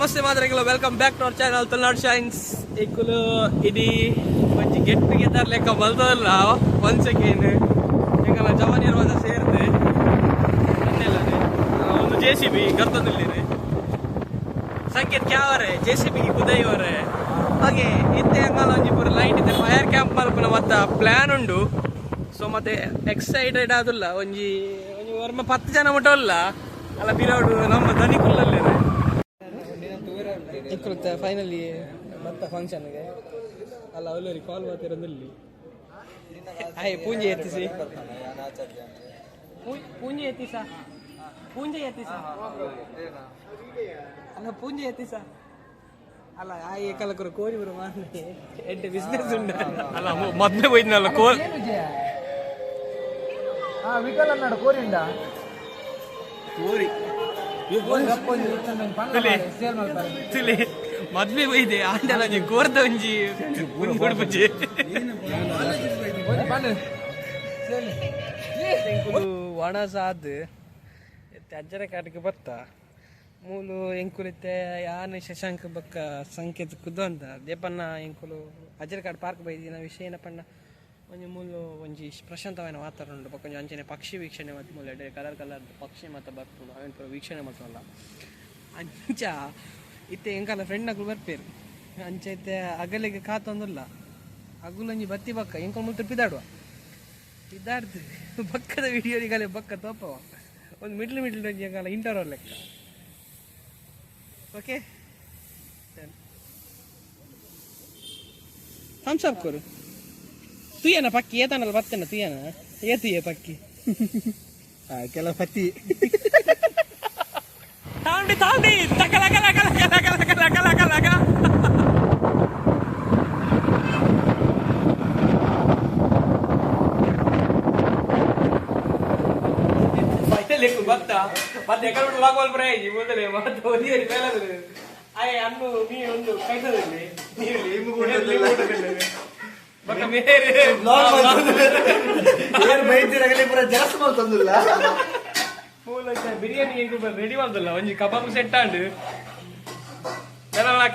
నమస్తే మాదిరిలో welcome back to our channel Tamil Nadu shines ఎక్కులు ఇది కొంచెం గెట్ టుగెదರ್ ಲೆಕ್ಕ ಬಲ್ತದಲ್ಲ ಒನ್ ಸೆಕೆಂಡ್ ಹೆಂಗಲ್ಲ ಜವಾನಿಯರ್ ಒಂದು ಸೇರಿದೆ ಇನ್ನೆಲ್ಲದೆ ಒಂದು JCB ಗರ್ತದಲ್ಲಿ ಸಂಕೇತ್ ಕ್ಯಾವರೆ JCB ಕುದೈವರೆ ಹಾಗೆ ಇತ್ತೆ ಹೆಂಗಲ್ಲ ಒಂಜಿ ಪೂರ ಲೈಟ್ ಇದೆ ಫೈರ್ ಕ್ಯಾಂಪ್ ಮಲ್ಪನ ಮತ್ತೆ ಪ್ಲಾನ್ ಉಂಡು ಸೊ ಮತ್ತೆ ಎಕ್ಸೈಟೆಡ್ ಆದುಲ್ಲ ಒಂಜಿ ವರ್ಮ 10 ಜನ ಮುಟ್ಟವಲ್ಲ ಅಲ್ಲ ಬಿರೋಡು ನಮ್ಮ ದನಿಕುಲ್ಲಲ್ಲಿ ಇಕ್ಕಳುತ್ತೆ ಫೈನಲಿ ಮತ್ತೆ ಫಂಕ್ಷನ್ಗೆ ಅಲ್ಲ ಅವಲ್ಲರಿ ಕಾಲ್ ಮಾಡ್ತಿರೋದಲ್ಲಿ ಆಯ್ ಪೂಂಜೆ ಎತ್ತಿಸಿ ಪೂಂಜೆ ಎತ್ತಿಸ ಪೂಂಜೆ ಎತ್ತಿಸ ಅಲ್ಲ ಪೂಂಜೆ ಎತ್ತಿಸ ಅಲ್ಲ ಆ ಏಕಲಕರು ಕೋರಿ ಬರು ಮಾಡಿ ಎಂಟು ಬಿಸ್ನೆಸ್ ಉಂಟ ಅಲ್ಲ ಮೊದಲೇ ಹೋಯ್ತನಲ್ಲ ಕೋರಿ ವಿಕಲ್ ಅನ್ನಾಡು ಕೋರಿ ಉಂಡ ಕೋರಿ ಮದ್ವೆ ಹೋಯ್ದೆ ಆಂಡಲ ಕೋರ್ದ ಒಂಜಿ ಕೊಡ್ಬುಜಿ ಒಣ ಸಾದ್ ಅಜ್ಜರ ಕಾಟಕ್ಕೆ ಬತ್ತ ಮೂಲು ಎಂಕುಲಿತ್ತೆ ಯಾನ ಶಶಾಂಕ ಬಕ್ಕ ಸಂಕೇತ ಕುದ್ದು ಅಂತ ದೇಪನ್ನ ಎಂಕುಲು ಅಜ್ಜರ ಕಾಡು ಪಾರ್ಕ್ ಬೈದಿನ ವಿಷಯ ಏನಪ್ಪಣ್ಣ ಒಂಜಿ ಮೂಲು ಒಂಜಿ ಪ್ರಶಾಂತವಾದ ವಾತಾವರಣ ಉಂಟು ಕೊಂಚ ಅಂಚನೆ ಪಕ್ಷಿ ವೀಕ್ಷಣೆ ಮತ್ತು ಮೂಲ ಕಲರ್ ಕಲರ್ ಪಕ್ಷಿ ಮತ್ತು ಬರ್ಕೊಂಡು ಅವೇನು ಪೂರ ವೀಕ್ಷಣೆ ಮಾಡ್ತವಲ್ಲ ಅಂಚ ಇತ್ತೆ ಎಂಕಲ್ಲ ಫ್ರೆಂಡ್ನಗಳು ಬರ್ಪೇರು ಅಂಚ ಇತ್ತೆ ಅಗಲಿಗೆ ಕಾತೊಂದಿಲ್ಲ ಅಗುಲೊಂಜಿ ಬತ್ತಿ ಬಕ್ಕ ಎಂಕಲ್ ಮುತ್ರ ಪಿದಾಡ್ದು ಬಕ್ಕದ ವಿಡಿಯೋರಿಗಲೆ ಬಕ್ಕ ತೋಪವ ಒಂದು ಮಿಡ್ಲ್ ಒಂಜಿ ಎಂಕಲ್ಲ ಇಂಟರ್ವಲ್ ಲೆಕ್ಕ ಓಕೆ ಥಮ್ಸ್ ಅಪ್ ಕೊರು ತುಯ್ಯನ ಪಕ್ಕಿ ಏತನಲ್ಲ ಬರ್ತೇನೆ ತುಯ್ಯನ ಏತುಯ್ಯ ಪಕ್ಕಿ ಕೆಲ ಪತ್ತಿ ತಾಂಡಿ ತಾಂಡಿ ತಕಲ ಕಲ ಕಲ ಕಲ ಕಲ ಕಲ ಕಲ ಕಲ ಕಲ ಫೈನಲ್ ಲೆಕ್ಕ ಬತ್ತ ಮತ್ತೆ ಎಕಡೆ ಲಾಗೋಲ್ ಬ್ರೇ ಈ ಮೊದಲೇ ಮತ್ತೆ ಒದಿಯರಿ ಮೇಲದ್ರೆ ಆಯ್ ಅನ್ನು ನೀ ಒಂದು ಕೈತದಲ್ಲಿ ನೀರು ಇಮ್ಮು ಕೂಡ ಬಕ್ಕ ಮೇರೆ ಏನ್ ಬೈತಿರಾಗಲಿ ಪೂರ ಜಾಸ್ತಿ ಮಾಡ್ತಂದಿಲ್ಲ ಮೂಲಕ ಬಿರಿಯಾನಿ ಹೆಂಗ ರೆಡಿ ಮಾಡ್ದಲ್ಲ ಒಂಜಿ ಕಬಾಬ್ ಸೆಟ್ ಆಂಡು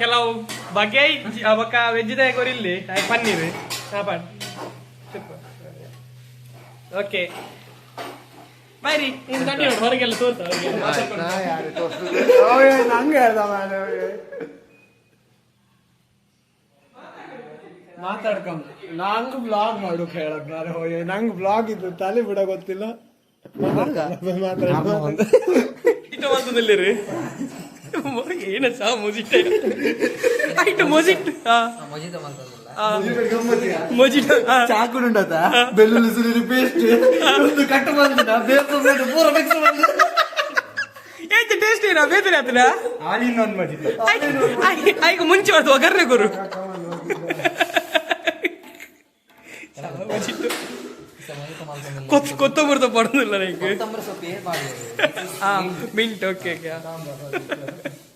ಕೆಲವು ಬಗೆ ಬಕ್ಕ ವೆಜ್ಜಿದ ಕೊರಿಲ್ಲಿ ಪನ್ನೀರ್ ಸಾಪಾಡು ಓಕೆ ಬೈರಿ ಇನ್ನು ಕಂಟಿನ್ಯೂ ಹೊರಗೆಲ್ಲ ತೋರ್ತ ನಂಗೆ ಮಾತಾಡ್ಕೊಂಡ್ ನಂಗೆ ಬ್ಲಾಗ್ ಮಾಡೋಕ್ ಹೇಳಕ್ ನಾನು ನಂಗೆ ಬ್ಲಾಗ್ ಇದ್ದು ತಲೆ ಬಿಡ ಗೊತ್ತಿಲ್ಲ ಮಾತದಲ್ಲಿ ಏನ ಸಹ ಮೊಜಿಟ್ ಆಯ್ತು ಮೊಜಿಟ್ ಮೊಜಿಟ್ ಚಾಕುಂಡತ ಬೆಳ್ಳುಳ್ಳಿ ಸುರಿ ಪೇಸ್ಟ್ ಒಂದು ಕಟ್ಟು ಬಂದಿನ ಬೇರೆ ಪೂರ ಮಿಕ್ಸ್ ಬಂದು ಏಯ್ತು ಟೇಸ್ಟ್ ಏನ ಬೇರೆ ಆತನ ಆಲಿನ್ ಒಂದು ಮಜಿತ್ ಆಯ್ತು ಮುಂಚೆ ಮಾಡ್ತು ಒಗ್ಗರಣೆ ಕೊರು ಕೊತ್ತಂಬರಿతో పడుతుందిಲ್ಲ నీకు మింట్ ఓకే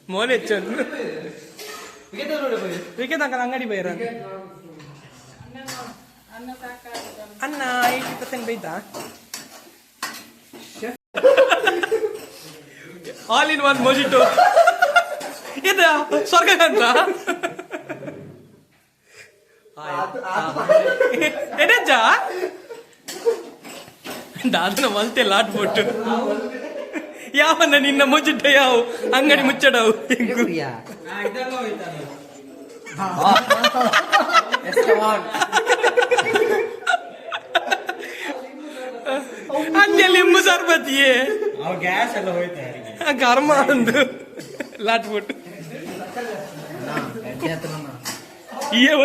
మోనే వచ్చాను వికెట్ అంకల్ అంಗಡಿ పోయారా అన్న 80% పోయిద్దా ఆల్ ఇన్ వన్ మొజిటో ఇదా ಸ್ವರ್ಗಗಂತ ಎಡಜ್ಜ ದಾದನ ಮಲ್ತೆ ಲಾಟ್ ಬಿಟ್ಟು ಯಾವನ್ನ ನಿನ್ನ ಮುಚ್ಚಿಟ್ಟ ಯಾವ ಅಂಗಡಿ ಮುಚ್ಚಡವು ಅಂಜೆ ಲಿಂಬು ಸರ್ಬತ್ತಿಯೇ ಗ್ಯಾಸ್ ಎಲ್ಲ ಹೋಯ್ತಾ ಕರ್ಮ ಅಂದು ಲಾಟ್ ಬಿಟ್ಟು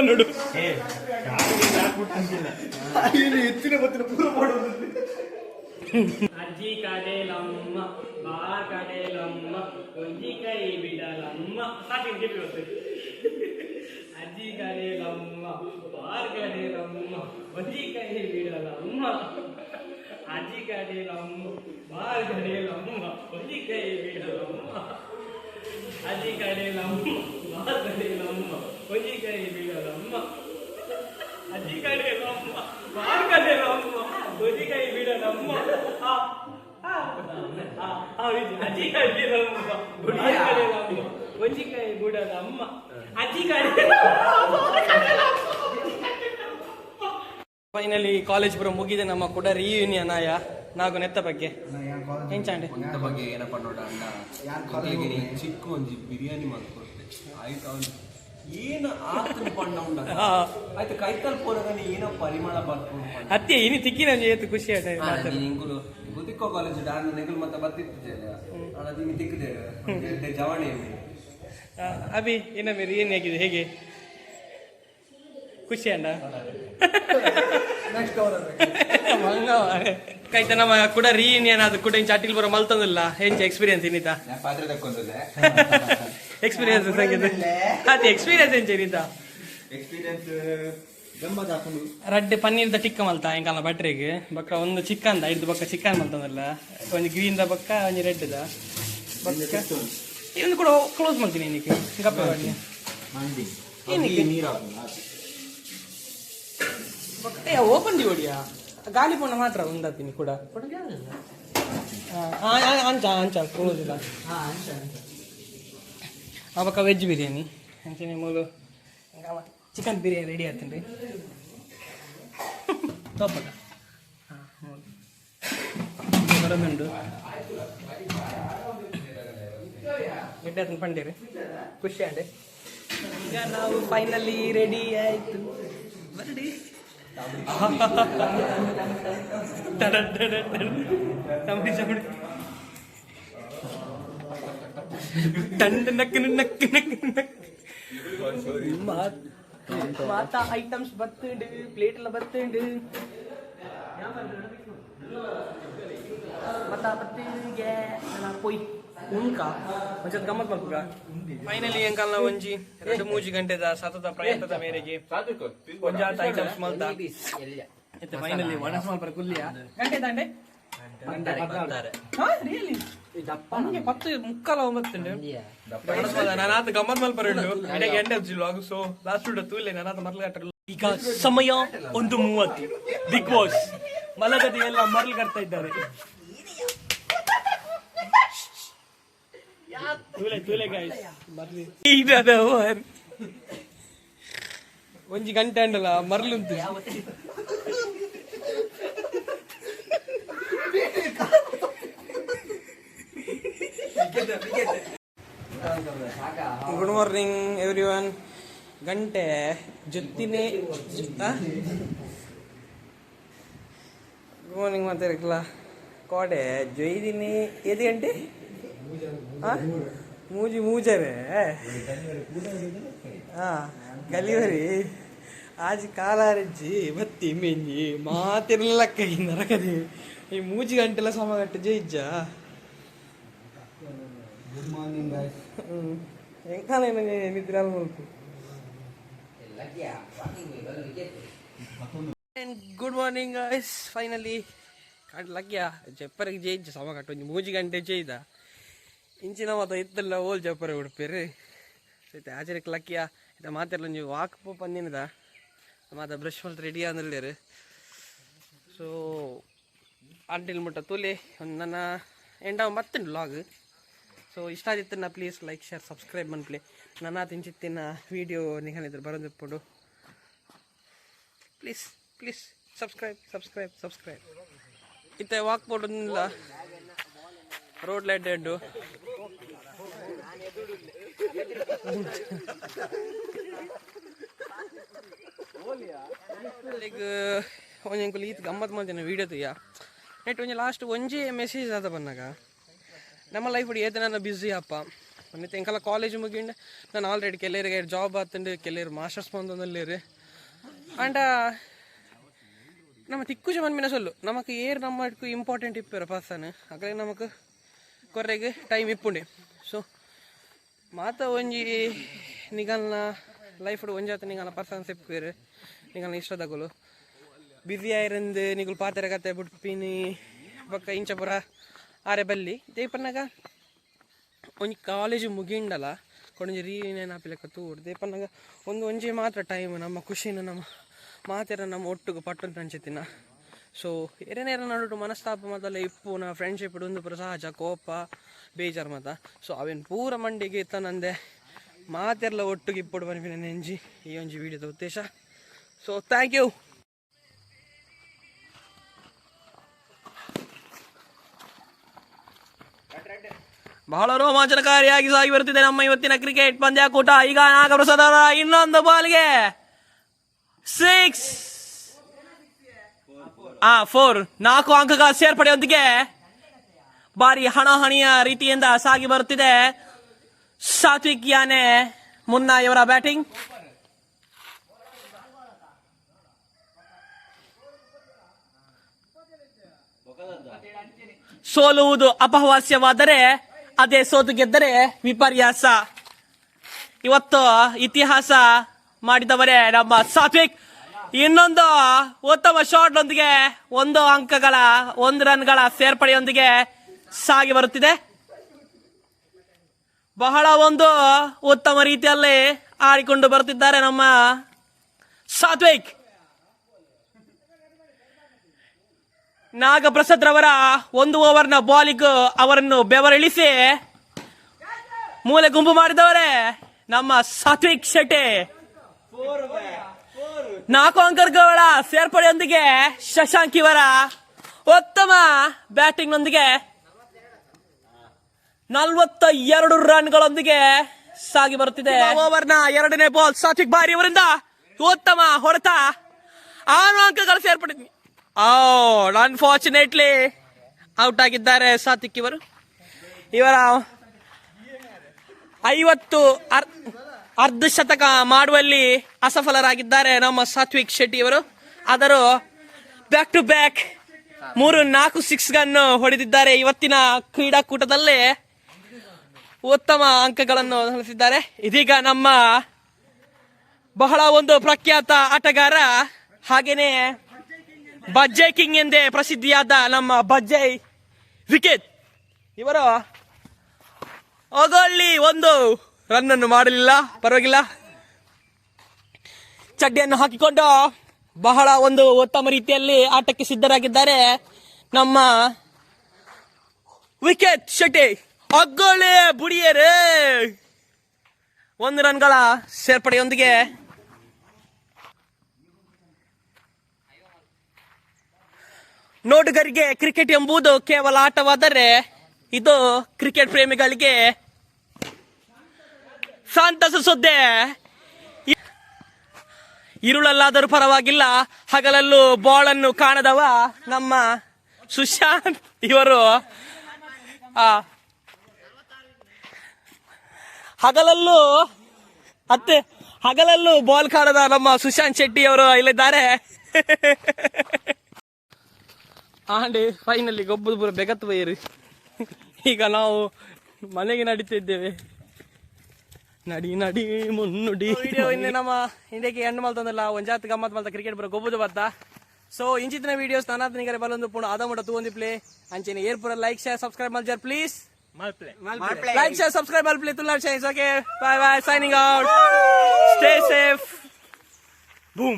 ನೋಡು ಎತ್ತಿನ ಬತ್ತಿನ ಪೂರ ಮಾಡೋದು ಅಜ್ಜಿ ಕಡೆಲಮ್ಮ ಬಾ ಕಡೆಲಮ್ಮ ಒಂಜಿ ಕೈ ಬಿಡಲಮ್ಮ ಸಾಕು ಅಜ್ಜಿ ಕಡೆಲಮ್ಮ ಬಾರ್ ಕಡೆಲಮ್ಮ ಒಂಜಿ ಕೈ ಬಿಡಲಮ್ಮ ಅಜ್ಜಿ ಕಡೆಲಮ್ಮ ಬಾರ್ ಕಡೆಲಮ್ಮ ಒಂಜಿ ಕೈ ಬಿಡಲಮ್ಮ ಅಜ್ಜಿ ಕಡೆಲಮ್ಮ ಬಾರ್ ಕಡೆಲಮ್ಮ ಒಂಜಿ ಕೈ ಬಿಡಲಮ್ಮ ಅಜ್ಜಿ ಕಡೆಲಮ್ಮ ಬಾರ್ ಕಡೆಲಮ್ಮ ಒಂಜಿ ಕೈ ಬಿಡಲಮ್ಮ ಅಜ್ಜಿ ಕಡೆಲಮ್ಮ ಒಂಜಿಕಾಯಿ ಬುಡದ ಅಮ್ಮ ಅಜ್ಜಿ ಕಾಡಿ ಫೈನಲಿ ಕಾಲೇಜ್ ಪೂರ ಮುಗಿದೆ ನಮ್ಮ ಕೂಡ ರಿಯೂನಿಯನ್ ಆಯ ನಾಗು ನೆತ್ತ ಬಗ್ಗೆ ಎಂಚಾಂಡೆ ನೆತ್ತ ಬಗ್ಗೆ ಏನಪ್ಪ ನೋಡ ಅಣ್ಣ ಚಿಕ್ಕ ಒಂಜಿ ಬಿರಿಯಾನಿ ಮಾಡ್ಕೊಡ್ತೆ ಆಯ್ತು ಅವ್ನು ಏನು ಆತನ ಪಣ್ಣ ಉಂಡ ಆಯ್ತು ಕೈತಲ್ ಪೋರಗನಿ ಏನೋ ಪರಿಮಳ ಬರ್ಕೊಂಡು ಅತ್ತೆ ಇನಿ ತಿಕ್ಕಿನ ಏತು ಖುಷಿ ಆಟ ಇಂಗುಲು ಗುದಿಕ್ಕೋ ಕಾಲೇಜ್ ಡಾನ್ ನೆಗಲ್ ಮತ್ತೆ ಬರ್ತಿದ್ದೇನೆ ಅಣ್ಣ ನಿಮಗೆ ತಿಕ್ಕಿದೆ ಜವಾಣಿ ಅಭಿ ಇನ್ನೊಮ್ಮೆ ರಿಯೂನಿಯನ್ ಆಗಿದೆ ಹೇಗೆ ಖುಷಿ ಅಣ್ಣ ಕೈತ ನಮ್ಮ ಕೂಡ ರಿಯೂನಿಯನ್ ಅದು ಕೂಡ ಇಂಚ ಅಟ್ಟಿಲ್ ಬರೋ ಮಲ್ತಂದಿಲ್ಲ ಹೆಂಚ ಎಕ್ಸ್ಪೀರಿಯನ್ಸ್ ಏನಿತ ಪಾತ್ರೆ ತಕ್ಕೊಂದಿಲ್ಲ ಎಕ್ಸ್ಪೀರಿಯನ್ಸ್ ಸಂಗೀತ ಅದೇ ಎಕ್ಸ್ಪೀರಿಯನ್ಸ್ ಎಂಚ ಏನಿತ ಎಕ್ಸ್ಪೀರಿಯನ್ಸ್ ಗಮ್ಮತ್ ಹಾಕೊಂಡು ರಡ್ಡೆ ಪನ್ನೀರ್ದ ಟಿಕ್ಕ ಮಲ್ತ ಎಂಕಾಲ ಬಟ್ರೆಗೆ ಬಕ್ಕ ಒಂದು ಚಿಕನ್ ಐದು ಬಕ್ಕ ಚಿಕನ್ ಮಲ್ತಂದಲ್ಲ ಒಂದು ಗ್ರೀನ್ ದ ಬಕ್ಕ ಒಂದು ರೆಡ್ ದ ಬಕ್ಕ ಇದನ್ನು ಕೂಡ ಕ್ಲೋಸ್ ಮಾಡ್ತೀನಿ ಏನಕ್ಕೆ ಗಪ್ಪ ಮಾಡಿ ಏನಕ್ಕೆ ಓಪನ್ ಹೊಡಿಯಾ ಗಾಳಿ ಪೋಣ ಮಾತ್ರ ಉಂಡತ್ತೀನಿ ಕೂಡ ಅಂಚ ಅಂಚ ಕ್ಲೋಸ್ ಇಲ್ಲ ಅವಕ್ಕ ವೆಜ್ ಬಿರಿಯಾನಿ ಅಂಚನೆ ಮೂಲು ಚಿಕನ್ ಬಿರಿಯಾನಿ ರೆಡಿ ಆಗ್ತೀನಿ ರೀ ತಪ್ಪದ ಹೊರದುಂಡು ರೆಡಿ ಆತನ ಪಂಡೇರಿ ಖುಷಿ ಆಂಡೆ ಈಗ ನಾವು ಫೈನಲಿ ರೆಡಿ ಆಯ್ತು ಬರ್ಡಿ ಟಂಡ್ ನಕ್ ನಕ್ ನಕ್ ನಕ್ ಮಾತಾ ಐಟಮ್ಸ್ ಬರ್ತುಂಡು ಪ್ಲೇಟ್ ಎಲ್ಲ ಬರ್ತುಂಡು ಮತ್ತ ಬರ್ತುಂಗೆ ಪೊಯ್ ಉಂಕ ಒಂಚೂರು ಗಮ್ಮತ್ ಮಾಡ್ಬೇಕ ಫೈನಲಿ ಎಂಕಲ್ನ ಒಂಜಿ 2-3 ಗಂಟೆದ ಸತತ ಪ್ರಯತ್ನದ ಮೇರೆಗೆ ಒಂಜಾತ ಐಟಮ್ಸ್ ಮಲ್ತ ಇತ್ತೆ ಫೈನಲಿ ಒಣಸ್ ಮಲ್ಪರ ಕುಲ್ಲಿಯ ಗಂಟೆ ದಾಂಡೆ ನಮಗೆ 10:45 ನಾನಾತ ಗಮ್ಮತ್ ಮಲ್ಪರ ಇಡಗೆ ಎಂಡೆ ಲಾಗ್ ಸೊ ಲಾಸ್ಟ್ ವಿಡಿಯೋ ತೂಲೆ ನಾನಾತ ಮರ್ಲು ಈಗ ಸಮಯ 1:30 ಬಿಗ್ ಬಾಸ್ ಮಲಗದಿ ಎಲ್ಲ ಮರ್ಲು ಕಟ್ತಾ ಇದ್ದಾರೆ ಒಂಜಿ ಗಂಟೆ ಅಂಡಲ್ಲ ಮರ್ಲುಂಟು ಗುಡ್ ಮಾರ್ನಿಂಗ್ ಎವ್ರಿ ಒನ್ ಗಂಟೆ ಜೊತ್ತಿನೇ ಗುಡ್ ಮಾರ್ನಿಂಗ್ ಮಾತಾಡಕ್ಲ ಕೋಡೆ ಜೊಯ್ದಿನಿ 5 ಗಂಟೆ ಮೂಜಿ ಮೂಜರೆ ಗಲಿವರಿ ಆಜಿ ಕಾಲಾರಜ್ಜಿ ಬತ್ತಿ ಮೆಂಜಿ ಮಾತಿರ್ಲಿಲ್ಲ ಕೈ ನರಕದಿ ಈ ಮೂಜಿ ಗಂಟೆಲ್ಲ ಸಮಗಟ್ಟ ಜೈಜ್ಜ ಗುಡ್ ಮಾರ್ನಿಂಗ್ ಗೈಸ್ ಎಂಕಾಲ ನಿದ್ರೆ ಮುಲ್ಪು ಗುಡ್ ಮಾರ್ನಿಂಗ್ ಗೈಸ್ ಫೈನಲಿ ಲಗ್ಯ ಜಪ್ಪರಿಗೆ ಜೈಜ್ಜ ಸಮಗಟ್ಟ ಒಂದು ಮೂಜಿ ಗಂಟೆ ಜೈದ ಇಂಚಿನ ಮಾತ ಇತ್ತಲ್ಲ ಓಲ್ ಜಪ್ಪರೆ ಉಡುಪೇರಿ ಸೈತೆ ಆಚರಿಕೆ ಲಕ್ಕಿಯ ಇದು ಮಾತೆಲ್ಲ ನೀವು ವಾಕ್ ಪಂದಿನದ ಮಾತ ಬ್ರಷ್ ಮಾಡಿ ರೆಡಿ ಅಂದಿಲ್ಲೇರು ಸೊ ಅಂಟಿಲ್ ಮುಟ್ಟ ತೂಲಿ ಒಂದು ನನ್ನ ಎಂಡ ಮತ್ತೇನು ಬ್ಲಾಗ್ ಸೊ ಇಷ್ಟ ಆಗಿತ್ತು ಪ್ಲೀಸ್ ಲೈಕ್ ಶೇರ್ ಸಬ್ಸ್ಕ್ರೈಬ್ ಮನ್ಪ್ಲಿ ನನ್ನ ತಿಂಚಿತ್ತಿನ ವೀಡಿಯೋ ನಿಘನಿದ್ರೆ ಬರೋದಿಪ್ಪುಡು ಪ್ಲೀಸ್ ಪ್ಲೀಸ್ ಸಬ್ಸ್ಕ್ರೈಬ್ ಇತ್ತೆ ವಾಕ್ ಬೋರ್ಡಿಲ್ಲ ರೋಡ್ ಲೈಟ್ ಎಡ್ಡು ಲೈಕ್ ಒಂಜಿ ಈತ್ ಗಮ್ಮತ್ ಮಾಡ್ತೇನೆ ವೀಡಿಯೋ ತುಯ್ಯ ನೆಟ್ ಒಂಜಿ ಲಾಸ್ಟ್ ಒಂಜಿ ಮೆಸೇಜ್ ಆದ ಬಂದಾಗ ನಮ್ಮ ಲೈಫ್ ಏತ ನನ್ನ ಬ್ಯುಸಿ ಅಪ್ಪ ಮತ್ತೆ ಎಂಕಲ್ಲ ಕಾಲೇಜ್ ಮುಗಿಂಡು ನಾನು ಆಲ್ರೆಡಿ ಕೆಲರಿಗೆ ಜಾಬ್ ಆತಂಡು ಕೆಲರು ಮಾಸ್ಟರ್ಸ್ ಬಂದಲ್ಲಿರು ಅಂಡ ನಮ್ಮ ತಿಕ್ಕುಜ ಮನ್ಮಿನ ಸೊಲ್ಲು ನಮಕ್ ಏರ್ ನಮ್ಮ ಇಂಪಾರ್ಟೆಂಟ್ ಇಪ್ಪರ ಪರ್ಸನ್ ಹಾಗೆ ನಮಕ್ ಕೊರ್ರೆಗೆ ಟೈಮ್ ಇಪ್ಪುಂಡೆ ಸೊ ಮಾತ ಒಂಜಿ ನಿಗಲ್ನ ಲೈಫ್ ಒಂಜಾತ ನಿಗಲ್ನ ಪರ್ಸನ್ಸ್ ಇಪ್ಪೇರು ನಿಗಲ್ನ ಇಷ್ಟದಗಳು ಬ್ಯುಸಿ ಆಯ್ರಂದು ನಿಗಲ್ ಪಾತ್ರೆ ಕತೆ ಬಿಟ್ಪಿನಿ ಪಕ್ಕ ಇಂಚ ಪುರ ಆರೆ ಬಲ್ಲಿ ದೇಪನ್ನಾಗ ಒಂಜಿ ಕಾಲೇಜ್ ಮುಗಿಂಡಲ್ಲ ಕೊಂಡೊಂಜಿ ರೀನೇನು ಆಪಿಲೆಕ್ಕ ತೂಡು ದೇಪನ್ನಾಗ ಒಂಜಿ ಮಾತ್ರ ಟೈಮ್ ನಮ್ಮ ಖುಷಿನ ನಮ್ಮ ಮಾತೆರ ನಮ್ಮ ಒಟ್ಟಿಗೆ ಪಟ್ಟು ಅಂಚೆತ್ತಿನ ಸೊ ಏನೇರ ನಡು ಮನಸ್ತಾಪ ಮೊದಲ ಇಪ್ಪು ನಾ ಫ್ರೆಂಡ್ಶಿಪ್ ಒಂದು ಪುರ ಸಹಜ ಕೋಪ ಬೇಜಾರು ಮಾತ. ಸೊ ಅವೇನು ಪೂರ ಮಂಡಿಗೆ ಇತ್ತನಂದೆ ಮಾತೆಲ್ಲ ಒಟ್ಟಿಗೆ ಇಪ್ಪಡು ಬನ್ನಿ ನೆಂಜಿ ಈ ಒಂಜಿ ವಿಡಿಯೋದ ಉದ್ದೇಶ. So thank you. ಬಹಳ ರೋಮಾಂಚನಕಾರಿಯಾಗಿ ಸಾಗಿ ಬರುತ್ತಿದೆ ನಮ್ಮ ಇವತ್ತಿನ ಕ್ರಿಕೆಟ್ ಪಂದ್ಯಾಕೂಟ. ಈಗ ನಾಗಪ್ರಸಾದ್ ಅವರ ಇನ್ನೊಂದು ಬಾಲ್ಗೆ 4 ಅಂಕಗಳ ಸೇರ್ಪಡೆಯೊಂದಿಗೆ ಭಾರಿ ಹಣಾಹಣಿಯ ರೀತಿಯಿಂದ ಸಾಗಿ ಬರುತ್ತಿದೆ. ಸಾತ್ವಿಕ್ ಯಾನೆ ಮುನ್ನಾ ಇವರ ಬ್ಯಾಟಿಂಗ್. ಸೋಲುವುದು ಅಪಹಾಸ್ಯವಾದರೆ ಅದೇ ಸೋತು ಗೆದ್ದರೆ ವಿಪರ್ಯಾಸ. ಇವತ್ತು ಇತಿಹಾಸ ಮಾಡಿದವರೇ ನಮ್ಮ ಸಾತ್ವಿಕ್. ಇನ್ನೊಂದು ಉತ್ತಮ ಶಾಟ್ ಒಂದಿಗೆ 1 ರನ್ಗಳ ಸೇರ್ಪಡೆಯೊಂದಿಗೆ ಸಾಗಿ ಬರುತ್ತಿದೆ. ಬಹಳ ಒಂದು ಉತ್ತಮ ರೀತಿಯಲ್ಲಿ ಆಡಿಕೊಂಡು ಬರುತ್ತಿದ್ದಾರೆ ನಮ್ಮ ಸಾತ್ವಿಕ್. ನಾಗಪ್ರಸಾದ್ ರವರ 1 ಓವರ್ನ ಬಾಲಿಂಗ್ ಅವರನ್ನು ಬೆವರಿಳಿಸಿ ಮೂಲೆ ಗುಂಪು ಮಾಡಿದವರೇ ನಮ್ಮ ಸಾತ್ವಿಕ್ ಶೆಟ್ಟಿ. 4 ಅಂಕಗಳ ಸೇರ್ಪಡೆಯೊಂದಿಗೆ ಶಶಾಂಕ್ ಇವರ ಉತ್ತಮ ಬ್ಯಾಟಿಂಗ್ ನೊಂದಿಗೆ 42 ರನ್ಗಳೊಂದಿಗೆ ಸಾಗಿ ಬರುತ್ತಿದೆ. ಓವರ್ನ 2ನೇ ಬಾಲ್ ಸಾತ್ವಿಕ್ ಬಾರಿ ಅವರಿಂದ ಉತ್ತಮ ಹೊಡೆತ. 6 ಅಂಕಗಳ ಸೇರ್ಪಡೆ. ಅನ್ಫಾರ್ಚುನೇಟ್ಲಿ ಔಟ್ ಆಗಿದ್ದಾರೆ ಸಾತ್ವಿಕ್ ಇವರು. ಇವರ 50 ಅರ್ಧ ಶತಕ ಮಾಡುವಲ್ಲಿ ಅಸಫಲರಾಗಿದ್ದಾರೆ ನಮ್ಮ ಸಾತ್ವಿಕ್ ಶೆಟ್ಟಿ ಇವರು. ಆದರೂ ಬ್ಯಾಕ್ ಟು ಬ್ಯಾಕ್ 3-4 ಸಿಕ್ಸ್ಗಳನ್ನು ಹೊಡೆದಿದ್ದಾರೆ. ಇವತ್ತಿನ ಕ್ರೀಡಾಕೂಟದಲ್ಲಿ ಉತ್ತಮ ಅಂಕಗಳನ್ನು ಗಳಿಸಿದ್ದಾರೆ. ಇದೀಗ ನಮ್ಮ ಬಹಳ ಒಂದು ಪ್ರಖ್ಯಾತ ಆಟಗಾರ ಹಾಗೇನೆ ಬಜ್ಜೈ ಕಿಂಗ್ ಎಂದೇ ಪ್ರಸಿದ್ಧಿಯಾದ ನಮ್ಮ ಬಜ್ಜೈ ವಿಕೆಟ್ ಇವರು ಒಗೊಳ್ಳಿ 1 ರನ್ನನ್ನು ಮಾಡಲಿಲ್ಲ, ಪರವಾಗಿಲ್ಲ. ಚಡ್ಡಿಯನ್ನು ಹಾಕಿಕೊಂಡು ಬಹಳ ಒಂದು ಉತ್ತಮ ರೀತಿಯಲ್ಲಿ ಆಟಕ್ಕೆ ಸಿದ್ಧರಾಗಿದ್ದಾರೆ ನಮ್ಮ ವಿಕೆಟ್ ಶೆಟ್ಟಿ. ಒಗ್ಗೊಳ್ಳಿ ಬುಡಿಯರೇ 1 ರನ್ಗಳ ಸೇರ್ಪಡೆಯೊಂದಿಗೆ ನೋಡುಗರಿಗೆ ಕ್ರಿಕೆಟ್ ಎಂಬುದು ಕೇವಲ ಆಟವಾದರೆ ಇದು ಕ್ರಿಕೆಟ್ ಪ್ರೇಮಿಗಳಿಗೆ ಸಂತಸ ಸುದ್ದಿ. ಇರುಳಲ್ಲಾದರೂ ಪರವಾಗಿಲ್ಲ, ಹಗಲಲ್ಲೂ ಬಾಲ್ ಅನ್ನು ಕಾಣದವ ನಮ್ಮ ಸುಶಾಂತ್ ಇವರು. ಹಗಲಲ್ಲೂ ಬಾಲ್ ಕಾಣದ ನಮ್ಮ ಸುಶಾಂತ್ ಶೆಟ್ಟಿ ಅವರು ಇಲ್ಲಿದ್ದಾರೆ. ಆಂಡಿ ಫೈನಲಿ ಗೊಬ್ಬದ ಪೂರ ಬೆಗತ್ತು ಬೈರಿ. ಈಗ ನಾವು ಮನೆಗೆ ನಡೀತಿದ್ದೇವೆ. ನಡಿ ಮುನ್ನುಡಿ ವಿಡಿಯೋ ಇನ್ನೇ ನಮ್ಮ ಇಂಡಿಯಾಗೆ ಹೆಣ್ಣು ಮಲ್ತಂದಲ್ಲ ಒಂಜಾತ್ ಗಮ್ಮತ್ ಮಲ್ತ ಕ್ರಿಕೆಟ್ ಬರೋ ಗೊಬ್ಬದು ಬತ್ತ. ಸೊ ಇಂಚಿನ ವಿಡಿಯೋಸ್ ನಾನಾತನಿಗರೆ ಬಲ್ಲೊಂದು ಪುಣ ಆದ ಮುಟ ತೂಂದಿ ಪ್ಲೇ ಅಂಚೆನೆ ಏರ್ಪುರ ಲೈಕ್ ಶೇರ್ ಸಬ್ಸ್ಕ್ರೈಬ್ ಮಲ್ಜರ್ ಪ್ಲೀಸ್. ಲೈಕ್ ಶೇರ್ ಸಬ್ಸ್ಕ್ರೈಬ್ ಮಲ್ಪ್ಲೇ ತುಲಾರ್ shines. Okay, bye bye, signing out. Stay safe. Boom.